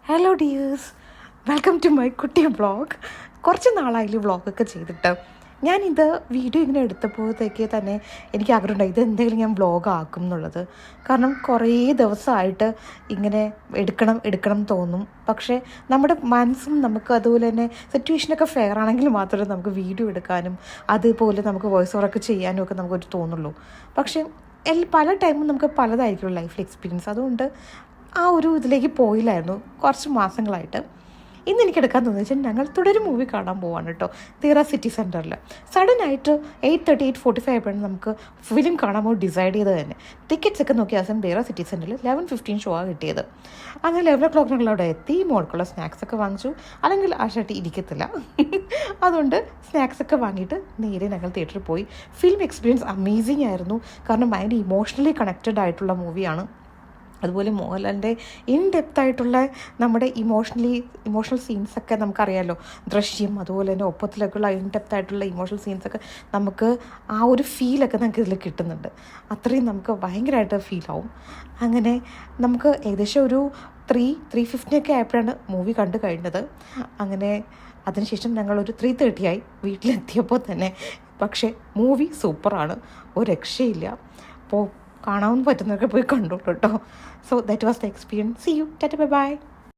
Hello dears, welcome to my കുട്ടി vlog. കുറച്ച് നാളായാലും വ്ളോഗൊക്കെ ചെയ്തിട്ട് ഞാനിത് വീഡിയോ ഇങ്ങനെ എടുത്തപ്പോഴത്തേക്ക് തന്നെ എനിക്ക് ആഗ്രഹമുണ്ടായി ഇത് എന്തെങ്കിലും ഞാൻ വ്ളോഗ് ആക്കും എന്നുള്ളത്. കാരണം കുറേ ദിവസമായിട്ട് ഇങ്ങനെ എടുക്കണം തോന്നും. പക്ഷേ നമ്മുടെ മനസ്സും നമുക്ക് അതുപോലെ തന്നെ സിറ്റുവേഷനൊക്കെ ഫെയർ ആണെങ്കിൽ മാത്രമേ നമുക്ക് വീഡിയോ എടുക്കാനും അതുപോലെ നമുക്ക് വോയിസ് ഓവറൊക്കെ ചെയ്യാനും ഒക്കെ നമുക്കൊരു തോന്നുള്ളൂ. പക്ഷേ പല ടൈമും നമുക്ക് പലതായിരിക്കും ലൈഫിൽ എക്സ്പീരിയൻസ്. അതുകൊണ്ട് ആ ഒരു ഇതിലേക്ക് പോയില്ലായിരുന്നു കുറച്ച് മാസങ്ങളായിട്ട്. ഇന്ന് എനിക്ക് എടുക്കാൻ തോന്നിച്ചാൽ ഞങ്ങൾ തുടരും മൂവി കാണാൻ പോവാണ് കേട്ടോ, തീറ സിറ്റി സെൻറ്ററിൽ. സഡനായിട്ട് 8:30 8:45 ആയപ്പോഴാണ് നമുക്ക് ഫിലിം കാണാൻ പോയി ഡിസൈഡ് ചെയ്ത് തന്നെ. ടിക്കറ്റ്സ് ഒക്കെ നോക്കിയ ദിവസം തീറ സിറ്റി സെൻറ്ററിൽ 11:15 ഷോ ആണ് കിട്ടിയത്. അങ്ങനെ 11 o'clock ഞങ്ങൾ അവിടെ എത്തി. മോൾക്കുള്ള സ്നാക്സൊക്കെ വാങ്ങിച്ചു, അല്ലെങ്കിൽ ആ ഷർട്ട് ഇരിക്കത്തില്ല. അതുകൊണ്ട് സ്നാക്സൊക്കെ വാങ്ങിയിട്ട് നേരെ ഞങ്ങൾ തിയേറ്ററിൽ പോയി. ഫിലിം എക്സ്പീരിയൻസ് അമേസിങ് ആയിരുന്നു. കാരണം ഭയങ്കര ഇമോഷണലി കണക്റ്റഡ് ആയിട്ടുള്ള മൂവിയാണ്. അതുപോലെ മോഹൻലാലിൻ്റെ ഇൻ ഡെപ്തായിട്ടുള്ള നമ്മുടെ ഇമോഷണൽ സീൻസൊക്കെ നമുക്കറിയാമല്ലോ. ദൃശ്യം അതുപോലെ തന്നെ ഒപ്പത്തിലൊക്കെയുള്ള ഇൻ ഡെപ്തായിട്ടുള്ള ഇമോഷണൽ സീൻസൊക്കെ നമുക്ക് ആ ഒരു ഫീലൊക്കെ നമുക്ക് ഇതിൽ കിട്ടുന്നുണ്ട്. അത്രയും നമുക്ക് ഭയങ്കരമായിട്ട് ഫീലാവും. അങ്ങനെ നമുക്ക് ഏകദേശം ഒരു 3:50 ഒക്കെ ആയപ്പോഴാണ് മൂവി കണ്ടു കഴിഞ്ഞത്. അങ്ങനെ അതിനുശേഷം ഞങ്ങളൊരു 3:30 ആയി വീട്ടിലെത്തിയപ്പോൾ തന്നെ. പക്ഷേ മൂവി സൂപ്പറാണ്, ഒരു രക്ഷയില്ല. അപ്പോൾ കാണാൻ പറ്റുന്നവരൊക്കെ പോയി കണ്ടോളൂ കേട്ടോ. So that was the experience. See you, tata, bye by.